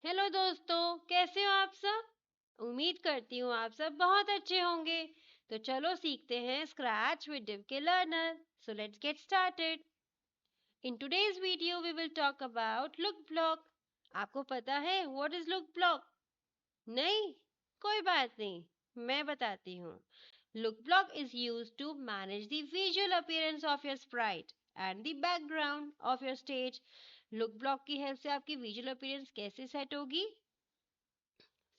Hello दोस्तों, कैसे हो आप सब। उम्मीद करती हूँ आप सब बहुत अच्छे होंगे। तो चलो सीखते हैं स्क्रैच विद डिव के learner. So let's get started. In today's video we will talk about look block. आपको पता है व्हाट इज लुक ब्लॉक? नहीं, कोई बात नहीं, मैं बताती हूँ। Look block is used to manage the visual appearance of your sprite and the background of your stage. Look block की हेल्प से आपकी visual appearance कैसे सेट होगी?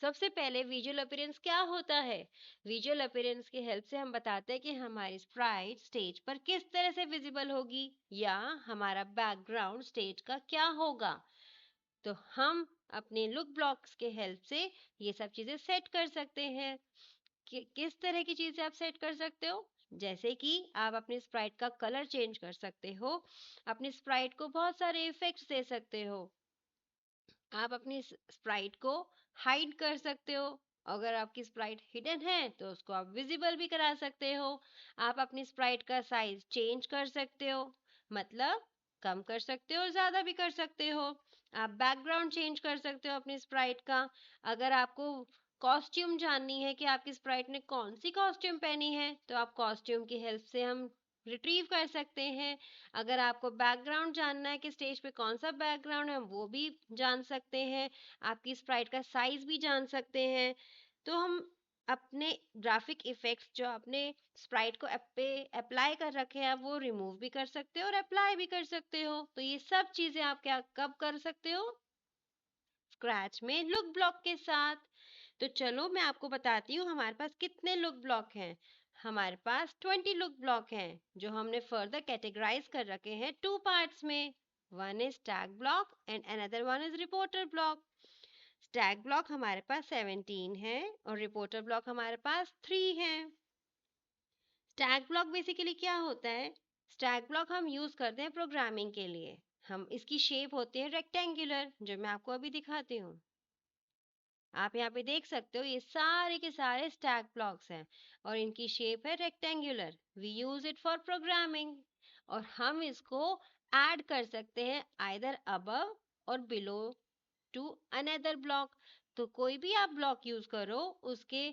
सबसे पहले विजुअल अपीयरेंस क्या होता है। विजुअल अपीयरेंस की हेल्प से हम बताते हैं कि हमारी स्प्राइट स्टेज पर किस तरह से विजिबल होगी या हमारा बैकग्राउंड स्टेज का क्या होगा। तो हम अपने लुक ब्लॉक्स के हेल्प से ये सब चीजें सेट कर सकते हैं। किस तरह की चीजें आप सेट कर सकते हो? जैसे कि आप अपनी स्प्राइट का कलर चेंज कर सकते हो, अपनी स्प्राइट को बहुत सारे इफेक्ट्स दे सकते हो, आप अपनी स्प्राइट को हाइड कर सकते हो। अगर आपकी स्प्राइट हिडन है तो उसको आप विजिबल भी करा सकते हो। आप अपनी स्प्राइट का साइज चेंज कर सकते हो, मतलब कम कर सकते हो और ज्यादा भी कर सकते हो। आप बैकग्राउंड चेंज कर सकते हो अपनी स्प्राइट का। अगर आपको कॉस्ट्यूम जाननी है कि आपकी स्प्राइट ने कौन सी कॉस्ट्यूम पहनी है तो आप कॉस्ट्यूम की हेल्प से हम रिट्रीव कर सकते हैं। अगर आपको बैकग्राउंड जानना है कि स्टेज पे कौन सा बैकग्राउंड है वो भी जान सकते हैं। आपकी स्प्राइट का साइज भी जान सकते हैं। तो हम अपने ग्राफिक इफेक्ट्स जो अपने स्प्राइट को अप्लाई कर रखे हैं वो रिमूव भी कर सकते हो और अप्लाई भी कर सकते हो। तो ये सब चीजें आप क्या कब कर सकते हो? स्क्रैच में लुक ब्लॉक के साथ। तो चलो मैं आपको बताती हूँ हमारे पास कितने लुक ब्लॉक हैं। हमारे पास 20 लुक ब्लॉक हैं जो हमने फर्दर कैटेगराइज कर रखे हैं टू पार्ट्स में। One is tag block and another one is reporter block. Tag block हमारे पास 17 है और रिपोर्टर ब्लॉक हमारे पास 3 है। स्टैक ब्लॉक बेसिकली क्या होता है? स्टैक ब्लॉक हम यूज करते हैं प्रोग्रामिंग के लिए। हम इसकी शेप होती है रेक्टेंगुलर, जो मैं आपको अभी दिखाती हूँ। आप यहाँ पे देख सकते हो ये सारे के सारे स्टैक ब्लॉक्स हैं और इनकी शेप है rectangular. We use it for programming और हम इसको ऐड कर सकते हैं आइदर अबव और बिलो टू अनदर ब्लॉक। तो कोई भी आप ब्लॉक यूज करो उसके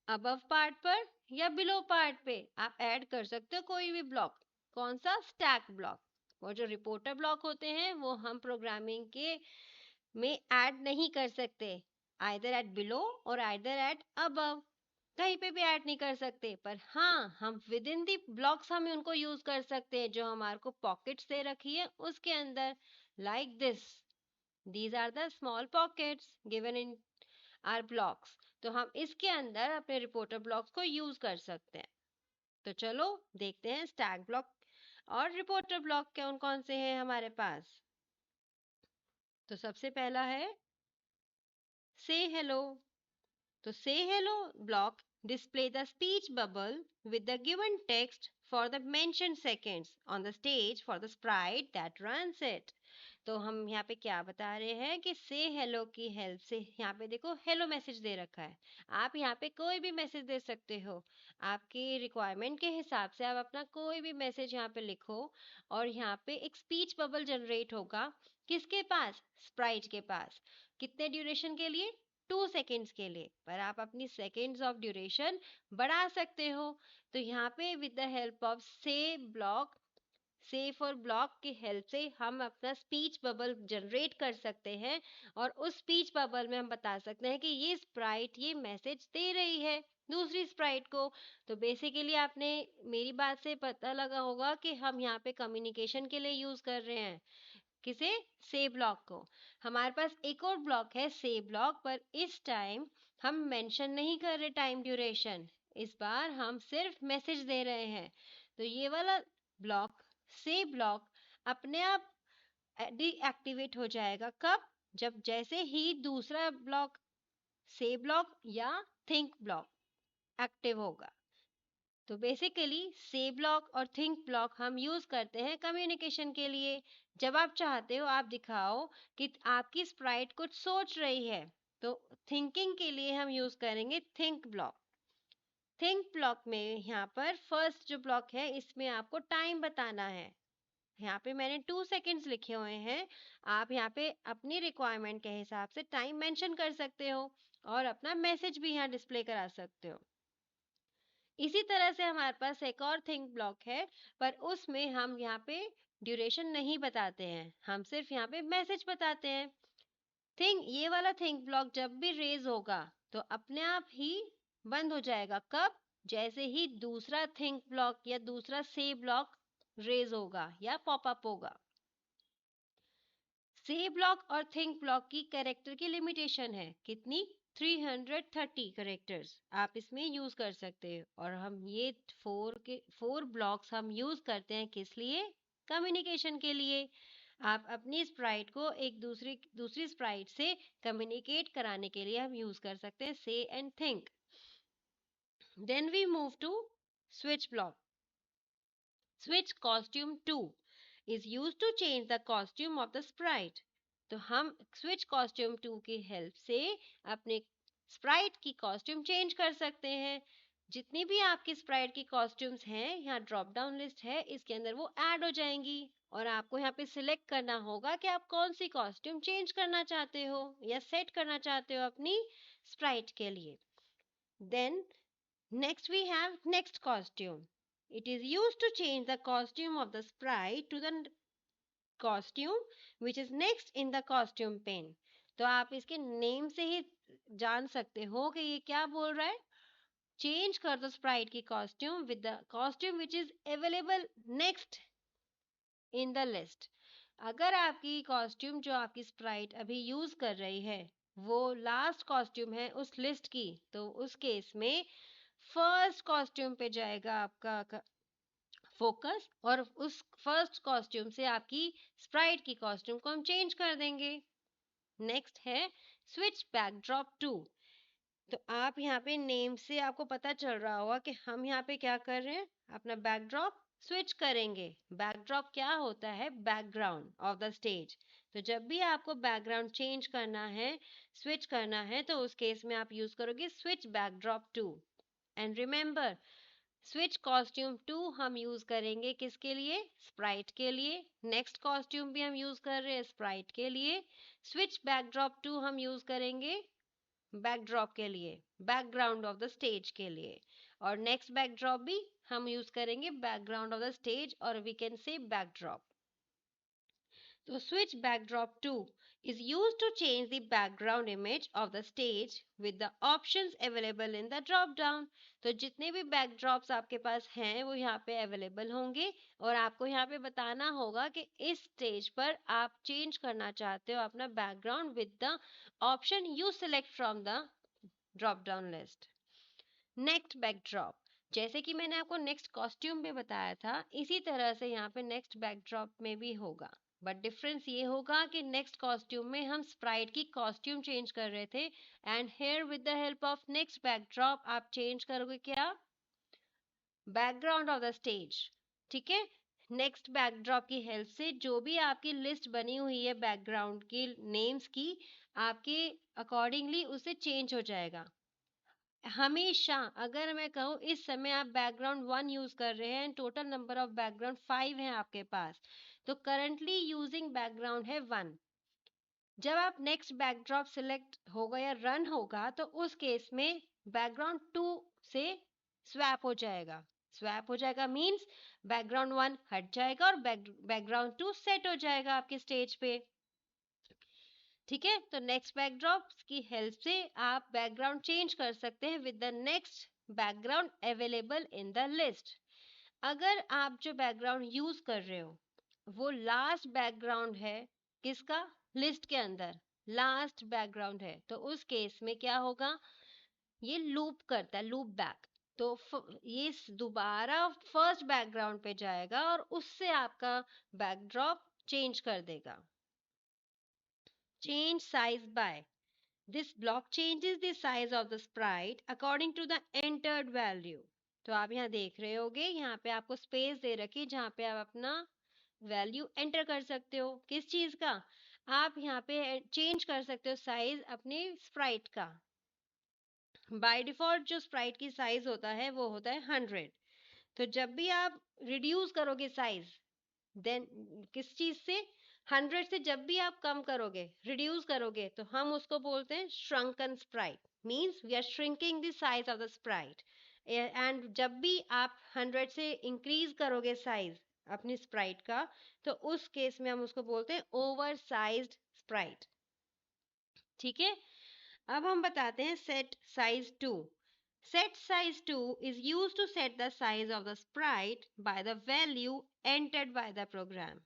अबव पार्ट पर या बिलो पार्ट पे आप ऐड कर सकते हो कोई भी ब्लॉक। कौन सा? Stack block. और जो रिपोर्टर ब्लॉक होते हैं वो हम प्रोग्रामिंग के में ऐड नहीं कर सकते, आइदर एट बिलो और आइदर एट अबव। कहीं पे भी ऐड नहीं कर सकते, पर हाँ हम विद इन दी ब्लॉक्स हम उनको यूज कर सकते हैं जो हमारे को पॉकेट्स दे रखी है उसके अंदर। Like this, these are the small pockets given in our blocks. तो हम इसके अंदर अपने रिपोर्टर ब्लॉक्स को यूज कर सकते हैं। तो चलो देखते हैं स्टैक ब्लॉक और रिपोर्टर ब्लॉक कौन कौन से हैं हमारे पास। तो सबसे पहला है से हेलो। तो say hello block display the speech bubble with the given text for the mentioned seconds on the stage for the sprite that runs it। तो हम यहाँ पे क्या बता रहे हैं कि से हेलो की हेल्प से यहाँ पे देखो हेलो मैसेज दे रखा है। आप यहाँ पे कोई भी मैसेज दे सकते हो, आपकी रिक्वायरमेंट के हिसाब से आप अपना कोई भी मैसेज यहाँ पे लिखो और यहाँ पे एक स्पीच बबल जनरेट होगा। किसके पास? स्प्राइट के पास। कितने ड्यूरेशन के लिए? 2 सेकेंड्स के लिए। पर आप अपनी सेकेंड्स ऑफ ड्यूरेशन बढ़ा सकते हो। तो यहाँ पे विद द हेल्प ऑफ से ब्लॉक, से फॉर ब्लॉक की हेल्प से हम अपना स्पीच बबल जनरेट कर सकते हैं और उस स्पीच बबल में हम बता सकते हैं कि ये स्प्राइट ये मैसेज दे रही है दूसरी स्प्राइट को। तो बेसिकली आपने मेरी बात से पता लगा होगा कि हम यहाँ पे कम्युनिकेशन के लिए यूज कर रहे हैं किसे? से ब्लॉक को। हमारे पास एक और ब्लॉक है से ब्लॉक, पर इस टाइम हम मेंशन नहीं कर रहे टाइम ड्यूरेशन, इस बार हम सिर्फ मैसेज दे रहे हैं। तो ये वाला ब्लॉक से ब्लॉक अपने आप डीएक्टिवेट हो जाएगा। कब? जब जैसे ही दूसरा ब्लॉक से ब्लॉक या थिंक ब्लॉक एक्टिव होगा। तो बेसिकली से ब्लॉक और थिंक ब्लॉक हम यूज करते हैं कम्युनिकेशन के लिए। जब आप चाहते हो आप दिखाओ कि आपकी स्प्राइट कुछ सोच रही है तो थिंकिंग के लिए हम यूज करेंगे थिंक ब्लॉक। थिंक ब्लॉक में यहाँ पर फर्स्ट जो ब्लॉक है इसमें आपको टाइम बताना है। यहाँ पे मैंने 2 सेकेंड्स लिखे हुए हैं। आप यहाँ पे अपनी रिक्वायरमेंट के हिसाब से टाइम मेंशन कर सकते हो और अपना मैसेज भी यहाँ डिस्प्ले करा सकते हो। इसी तरह से हमारे पास एक और थिंक ब्लॉक है, पर उसमें हम यहाँ पे ड्यूरेशन नहीं बताते हैं, हम सिर्फ यहाँ पे मैसेज बताते हैं। ये वाला थिंक ब्लॉक जब भी रेज होगा तो अपने आप ही बंद हो जाएगा। कब? जैसे ही दूसरा थिंक ब्लॉक या दूसरा से ब्लॉक रेज होगा या पॉपअप होगा। से ब्लॉक और थिंक ब्लॉक की कैरेक्टर की लिमिटेशन है कितनी? 330 कैरेक्टर्स आप इसमें यूज कर सकते हैं। और हम ये फोर ब्लॉक्स हम यूज करते हैं किस लिए? कम्युनिकेशन के लिए। आप अपनी स्प्राइट को एक दूसरी स्प्राइट से कम्युनिकेट कराने के लिए हम यूज कर सकते हैं say and think. Then we move to switch block. Switch costume 2 is used to change the costume of the sprite. तो हम switch costume 2 की हेल्प से अपने sprite की कॉस्ट्यूम चेंज कर सकते हैं। जितनी भी आपकी sprite की कॉस्ट्यूम्स हैं, यहाँ ड्रॉप डाउन लिस्ट है, इसके अंदर वो ऐड हो जाएंगी और आपको यहाँ पे सिलेक्ट करना होगा कि आप कौन सी कॉस्ट्यूम चेंज करना चाहते हो या सेट करना चाहते हो अपनी sprite के लिए। Then next we have next costume. It is used to change the costume of the sprite to the costume which is next in the costume pane. तो आप इसके नेम से ही जान सकते हो कि ये क्या बोल रहा है। चेंज कर दो स्प्राइट की costume with the costume which is available next in the list. अगर आपकी कॉस्ट्यूम जो आपकी स्प्राइट अभी यूज कर रही है वो लास्ट कॉस्ट्यूम है उस लिस्ट की, तो उस केस में फर्स्ट कॉस्ट्यूम पे जाएगा आपका फोकस और उस फर्स्ट कॉस्ट्यूम से आपकी स्प्राइट की कॉस्ट्यूम को हम चेंज कर देंगे। नेक्स्ट है स्विच बैकड्रॉप 2। तो आप यहाँ पे नेम से आपको पता चल रहा होगा कि हम यहाँ पे क्या कर रहे हैं, अपना बैकड्रॉप स्विच करेंगे। बैकड्रॉप क्या होता है? Background of the stage. तो जब भी आपको बैकग्राउंड चेंज करना है, स्विच करना है, तो उस केस में आप यूज करोगे switch backdrop 2। And remember, switch costume 2 हम यूज करेंगे किसके लिए? स्प्राइट के लिए। नेक्स्ट कॉस्ट्यूम भी हम यूज कर रहे हैं स्प्राइट के लिए। स्विच बैकड्रॉप 2 हम यूज करेंगे बैकड्रॉप के लिए, बैकग्राउंड ऑफ द स्टेज के लिए। और नेक्स्ट बैकड्रॉप भी हम यूज करेंगे बैकग्राउंड ऑफ द स्टेज, और वी कैन से बैकड्रॉप। तो switch backdrop 2 is used to change the background image of the stage with the options available in the drop down. तो जितने भी backdrops आपके पास हैं वो यहाँ पे available होंगे और आपको यहाँ पे बताना होगा कि इस stage पर आप change करना चाहते हो अपना background with the option you select from the drop down list. Next backdrop, जैसे कि मैंने आपको नेक्स्ट कॉस्ट्यूम में बताया था, इसी तरह से यहाँ पे नेक्स्ट बैकड्रॉप में भी होगा। बट डिफरेंस ये होगा कि नेक्स्ट कॉस्ट्यूम में हम स्प्राइट की कॉस्ट्यूम चेंज कर रहे थे and here with the help of next backdrop आप चेंज करोगे क्या? Background of the stage. ठीक है, नेक्स्ट बैकड्रॉप की हेल्प से जो भी आपकी लिस्ट बनी हुई है बैकग्राउंड की नेम्स की, आपके अकॉर्डिंगली उसे चेंज हो जाएगा। हमेशा अगर मैं कहूँ इस समय आप बैकग्राउंड 1 यूज कर रहे हैं, टोटल नंबर ऑफ बैकग्राउंड 5 है आपके पास, तो करंटली यूजिंग बैकग्राउंड है 1। जब आप नेक्स्ट बैकड्रॉप सिलेक्ट होगा या रन होगा तो उस केस में बैकग्राउंड 2 से स्वैप हो जाएगा। स्वैप हो जाएगा मींस बैकग्राउंड 1 हट जाएगा और बैकग्राउंड 2 सेट हो जाएगा आपके स्टेज पे। ठीक है, तो नेक्स्ट बैकड्रॉप की हेल्प से आप बैकग्राउंड चेंज कर सकते हैं with the next background available in the list. अगर आप जो बैकग्राउंड यूज कर रहे हो वो लास्ट बैकग्राउंड है किसका? लिस्ट के अंदर लास्ट बैकग्राउंड है, तो उस केस में क्या होगा, ये लूप करता है, लूप बैक। तो ये दोबारा फर्स्ट बैकग्राउंड पे जाएगा और उससे आपका बैकड्रॉप चेंज कर देगा। Change size by. This block changes the size of the sprite according to the entered value. तो आप यहाँ देख रहे होगे, यहाँ पे आपको स्पेस दे रखी जहाँ पे आप अपना वैल्यू एंटर कर सकते हो। किस चीज का? आप यहाँ पे चेंज कर सकते हो साइज अपने स्प्राइट का। बाय डिफॉल्ट जो स्प्राइट की साइज होता है वो होता है 100। तो जब भी आप रिड्यूस करोगे साइज देन किस चीज से, 100 से जब भी आप कम करोगे, रिड्यूस करोगे, तो हम उसको बोलते हैं shrunken sprite, means we are shrinking the size of the sprite. And जब भी आप 100 से इंक्रीज करोगे साइज अपनी स्प्राइट का, तो उस केस में हम उसको बोलते हैं ओवर साइज्ड स्प्राइट। ठीक है, अब हम बताते हैं set size 2। Set size 2 is used to set the size of the sprite by the value entered by the program.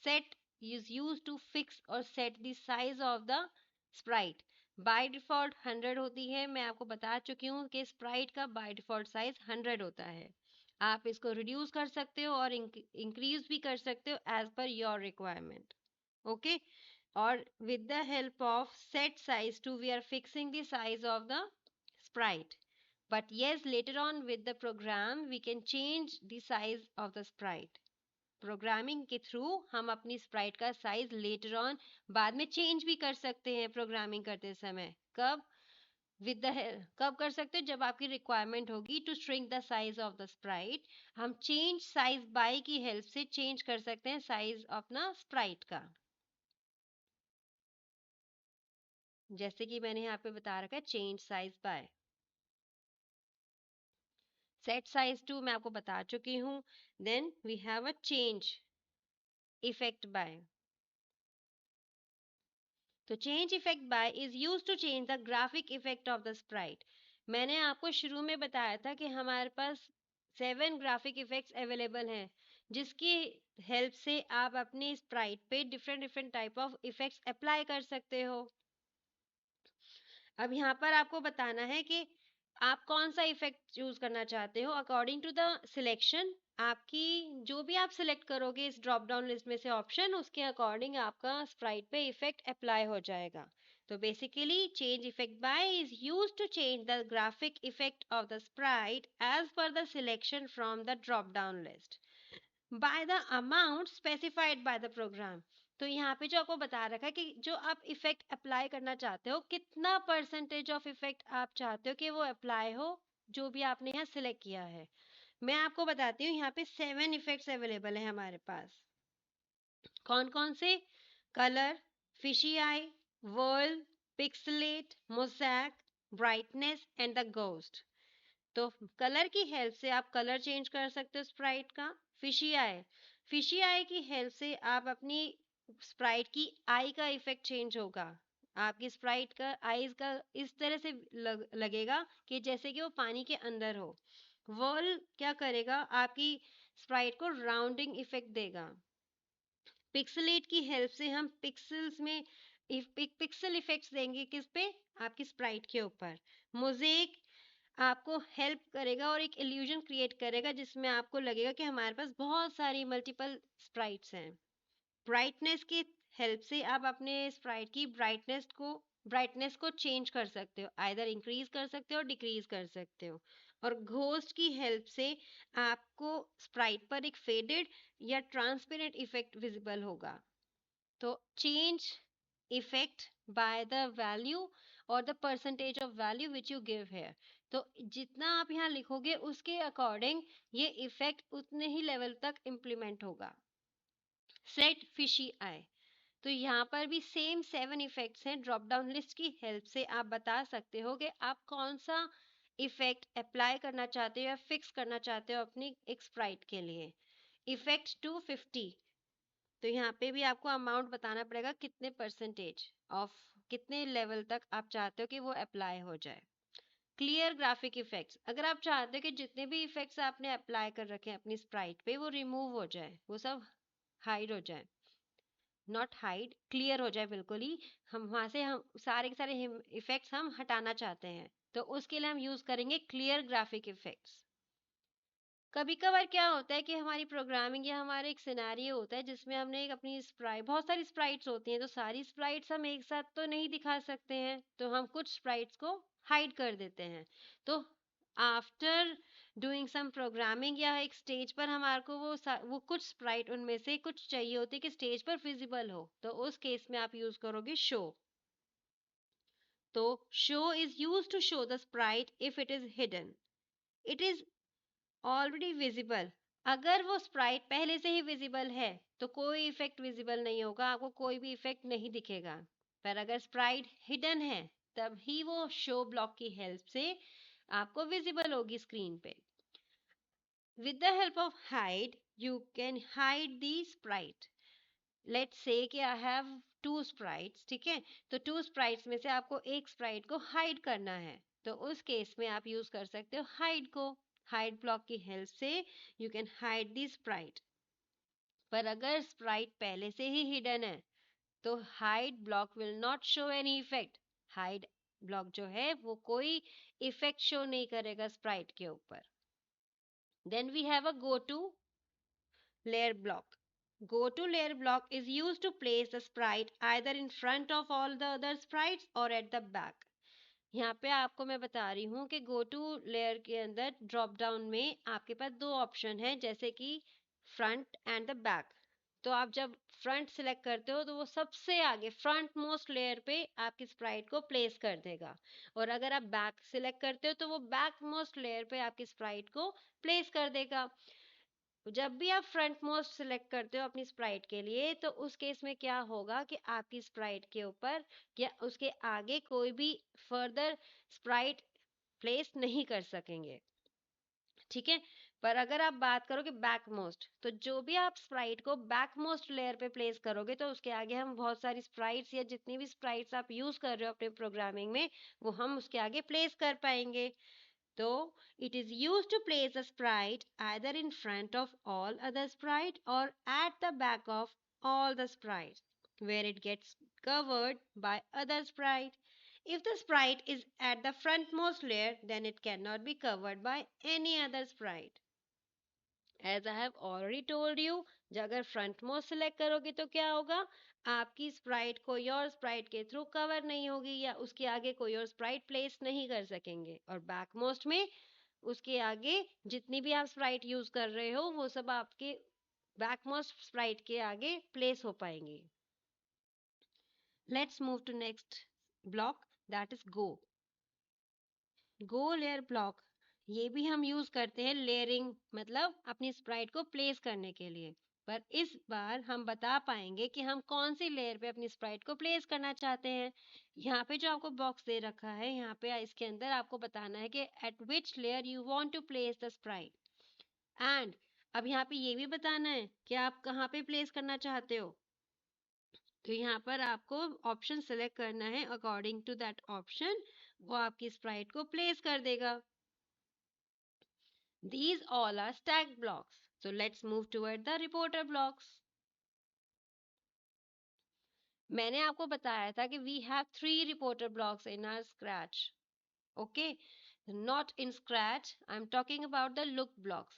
Set is used to fix or set the size of the sprite. By default 100 होती है, मैं आपको बता चुकी हूँ कि sprite का by default size 100 होता है। आप इसको reduce कर सकते हो और increase भी कर सकते हो as per your requirement. Okay? Or with the help of set size 2 we are fixing the size of the sprite. But yes, later on with the program we can change the size of the sprite. Programming के through हम अपनी Sprite का size later on बाद में change भी कर सकते हैं प्रोग्रामिंग करते समय। कब? विद द कब कर सकते हो? जब आपकी रिक्वायरमेंट होगी to shrink the size of the sprite, हम चेंज साइज बाय की हेल्प से चेंज कर सकते हैं साइज अपना स्प्राइट का। जैसे कि मैंने यहाँ पे बता रखा है change size by. Set size 2 मैं आपको बता चुकी हूँ। Then we have a change effect by. तो change effect by is use to change the graphic effect of the sprite. मैंने आपको शुरू में बताया था कि हमारे पास 7 ग्राफिक इफेक्ट्स अवेलेबल हैं, जिसकी हेल्प से आप अपनी स्प्राइट पे different different type of effects apply कर सकते हो। अब यहाँ पर आपको बताना है कि आप कौन सा इफेक्ट चूज करना चाहते हो अकॉर्डिंग टू द सिलेक्शन। आपकी जो भी आप सिलेक्ट करोगे इस ड्रॉप डाउन लिस्ट में से ऑप्शन, उसके अकॉर्डिंग आपका स्प्राइट पे इफेक्ट अप्लाई हो जाएगा। तो basically change effect by is used to change the graphic effect of the sprite as per the selection from the drop down list by the amount specified by the program. तो यहाँ पे जो आपको बता रखा है कि जो आप इफेक्ट अप्लाई करना चाहते हो, कितना परसेंटेज ऑफ इफेक्ट आप चाहते हो कि वो अप्लाई हो, जो भी आपने यहाँ सिलेक्ट किया है। मैं आपको बताती हूँ, यहाँ पे 7 इफेक्ट्स अवेलेबल है हमारे पास। कौन कौन से? Colour, fishy I, world, pixelate, mosaic, brightness and the ghost. तो कलर की हेल्प से आप कलर चेंज कर सकते हो स्प्राइट का। फिशी आई की हेल्प से आप अपनी स्प्राइट की आई का इफेक्ट चेंज होगा। आपकी स्प्राइट का आईज का इस तरह से लगेगा कि जैसे कि वो पानी के अंदर हो। वर्ल क्या करेगा? आपकी स्प्राइट को राउंडिंग इफेक्ट देगा। पिक्सलेट की हेल्प से हम पिक्सल्स में पिक्सल इफेक्ट्स देंगे, किस पे? आपकी स्प्राइट के ऊपर। मोज़ेक आपको हेल्प करेगा और एक इल्यूजन क्रिएट करेगा जिसमें आपको लगेगा कि हमारे पास बहुत सारी मल्टीपल स्प्राइट्स हैं। ब्राइटनेस की हेल्प से आप अपने स्प्राइट की ब्राइटनेस को चेंज कर सकते हो, आइदर इंक्रीज कर सकते हो, डिक्रीज कर सकते हो। और घोस्ट की हेल्प से आपको स्प्राइट पर एक फेडेड या ट्रांसपेरेंट इफेक्ट विजिबल होगा। तो change effect by the value और the percentage of value which you give here. तो जितना आप यहाँ लिखोगे उसके अकॉर्डिंग ये इफेक्ट उतने ही लेवल तक इम्प्लीमेंट होगा। सेट फिशी आई, तो यहाँ पर भी सेम 7 इफेक्ट्स हैं। ड्रॉप डाउन लिस्ट की हेल्प से आप बता सकते हो कि आप कौन सा इफेक्ट अप्लाई करना चाहते हो या फिक्स करना चाहते हो अपनी एक स्प्राइट के लिए। इफेक्ट 250, तो यहाँ पे भी आपको अमाउंट बताना पड़ेगा, कितने परसेंटेज ऑफ कितने लेवल तक आप चाहते हो कि वो अप्लाई हो जाए। क्लियर ग्राफिक इफेक्ट्स, अगर आप चाहते हो कि जितने भी इफेक्ट्स आपने अप्लाई कर रखे हैं अपनी स्प्राइट पे वो रिमूव हो जाए, वो सब हाइड हो जाए, नॉट हाइड, क्लियर हो जाए बिल्कुल ही, हम वहां से हम सारे के सारे इफेक्ट्स हम हटाना चाहते हैं, तो उसके लिए हम यूज करेंगे क्लियर ग्राफिक इफेक्ट्स। कभी कभार क्या होता है कि हमारी प्रोग्रामिंग या हमारा एक सिनेरियो होता है जिसमें हमने एक अपनी स्प्राइट, बहुत सारी स्प्राइट्स होती हैं, तो सारी स्प्राइट्स हम एक साथ तो नहीं दिखा सकते हैं, तो हम कुछ स्प्राइट्स को हाइड कर देते हैं। तो आफ्टर डूइंग सम प्रोग्रामिंग या एक स्टेज पर हमारे को वो कुछ स्प्राइट उनमें से कुछ चाहिए होती है कि स्टेज पर विजिबल हो, तो उस केस में आप यूज करोगे शो। तो show is use to show the sprite if it is hidden, it is already visible अगर वो स्प्राइट पहले से ही विजिबल है तो कोई इफेक्ट विजिबल नहीं होगा, आपको कोई भी इफेक्ट नहीं दिखेगा। पर अगर स्प्राइट हिडन है तब ही वो शो ब्लॉक की हेल्प से आपको विजिबल होगी स्क्रीन पे। With the help of hide you can hide the Sprite. Let's say कि आई हैव टू स्प्राइट्स, ठीक है, तो टू स्प्राइट्स में से आपको एक स्प्राइट को हाइड करना है, तो उस केस में आप यूज कर सकते हो हाइड को। हाइड ब्लॉक की हेल्प से you can hide the Sprite. पर अगर स्प्राइट पहले से ही हिडन है तो hide block will not show any effect. Hide block जो है वो कोई इफेक्ट शो नहीं करेगा स्प्राइट के ऊपर। Then we have a go to layer block. Go to layer block is used to place the sprite either in front of all the other sprites or at the back. यहाँ पे आपको मैं बता रही हूँ कि गो टू लेयर के अंदर ड्रॉप डाउन में आपके पास दो ऑप्शन है, जैसे कि फ्रंट एंड द बैक। तो आप जब फ्रंट सिलेक्ट करते हो तो वो सबसे आगे फ्रंट मोस्ट लेयर पे आपकी स्प्राइट को प्लेस कर देगा, और अगर आप बैक सिलेक्ट करते हो तो वो बैक मोस्ट लेयर पे आपकी स्प्राइट को प्लेस कर देगा। जब भी आप फ्रंट मोस्ट सिलेक्ट करते हो अपनी स्प्राइट के लिए तो उस केस में क्या होगा कि आपकी स्प्राइट के ऊपर या उसके आगे कोई भी फर्दर स्प्राइट प्लेस नहीं कर सकेंगे, ठीक है। पर अगर आप बात करोगे बैक मोस्ट, तो जो भी आप स्प्राइट को बैक मोस्ट लेयर पे प्लेस करोगे तो उसके आगे हम बहुत सारी स्प्राइट्स या जितनी भी स्प्राइट्स आप यूज कर रहे हो अपने प्रोग्रामिंग में वो हम उसके आगे प्लेस कर पाएंगे। So, it is used to place a sprite either in front of all other sprite or at the back of all the sprites, where it gets covered by other sprite. If the sprite is at the frontmost layer, then it cannot be covered by any other sprite. As I have already told you, अगर front most select करोगे तो क्या होगा, आपकी Sprite कोई और Sprite के through cover नहीं होगी या उसके आगे कोई और स्प्राइट प्लेस नहीं कर सकेंगे, और बैक मोस्ट में उसके आगे जितनी भी आप स्प्राइट यूज कर रहे हो वो सब आपके बैक मोस्ट स्प्राइट के आगे प्लेस हो पाएंगे। Let's move to next block, that is go. Go layer block ये भी हम यूज करते हैं लेयरिंग, मतलब अपनी स्प्राइट को प्लेस करने के लिए। पर इस बार हम बता पाएंगे कि हम कौन सी लेयर पे अपनी स्प्राइट को प्लेस करना चाहते हैं। यहाँ पे जो आपको बॉक्स दे रखा है, यहाँ पे इसके अंदर आपको बताना है कि at which layer you want to place the sprite. And अब यहाँ पे ये भी बताना है कि आप कहाँ पे प्लेस करना चाहते हो। तो यहाँ पर आपको ऑप्शन सेलेक्ट करना है, अकॉर्डिंग टू दैट ऑप्शन वो आपकी स्प्राइट को प्लेस कर देगा। These all are stacked blocks. So let's move toward the reporter blocks. मैंने आपको बताया था कि we have 3 reporter blocks in our Scratch. Okay? Not in Scratch. I'm talking about the look blocks.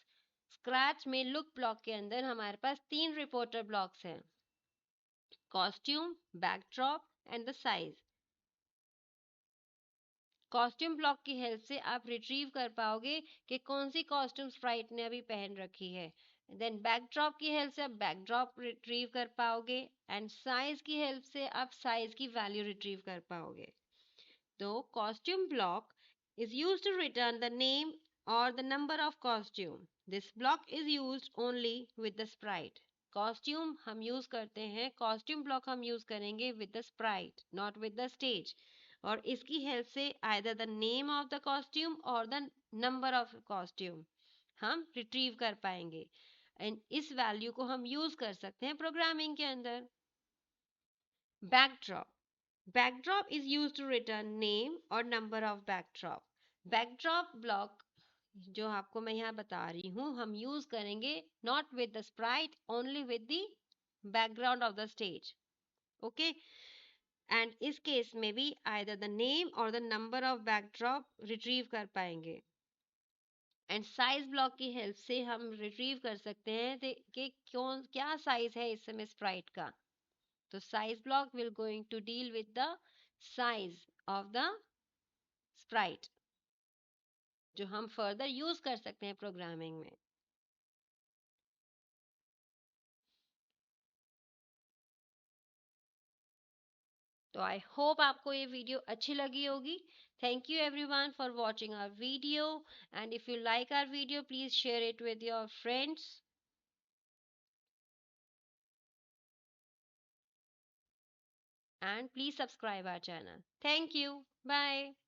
Scratch में look block के अंदर हमारे पास 3 reporter blocks हैं. Costume, backdrop and the size. Costume block की हेल्प से आप रिट्रीव कर पाओगे कि कौन सी कॉस्ट्यूम स्प्राइट ने अभी पहन रखी है। देन बैकड्रॉप की हेल्प से आप बैकड्रॉप रिट्रीव कर पाओगे, एंड साइज की हेल्प से आप साइज की वैल्यू रिट्रीव कर पाओगे। तो costume block is used to return the name or the number of costume. This block is used only with the sprite. Costume हम यूज करते हैं, कॉस्ट्यूम ब्लॉक हम यूज करेंगे with the Sprite, not with the stage. और इसकी help से either the name of the costume और the number of costume हम रिट्रीव कर पाएंगे, एंड इस वैल्यू को हम यूज कर सकते हैं प्रोग्रामिंग के अंदर। Backdrop, backdrop is used to return name or number of backdrop. Backdrop block जो आपको मैं यहाँ बता रही हूँ हम यूज करेंगे not with the sprite, only with the background of the stage. Okay? And इस केस में भी either the name or the number of backdrop retrieve कर पाएंगे। एंड साइज ब्लॉक की हेल्प से हम रिट्रीव कर सकते हैं कि कौन क्या साइज है इस समय स्प्राइट का। तो size block will going to deal with the size of the sprite जो हम फर्दर यूज कर सकते हैं प्रोग्रामिंग में। तो आई होप आपको ये वीडियो अच्छी लगी होगी. Thank you everyone for watching our video, and if you like our video please share it with your friends and please subscribe our channel. Thank you. Bye.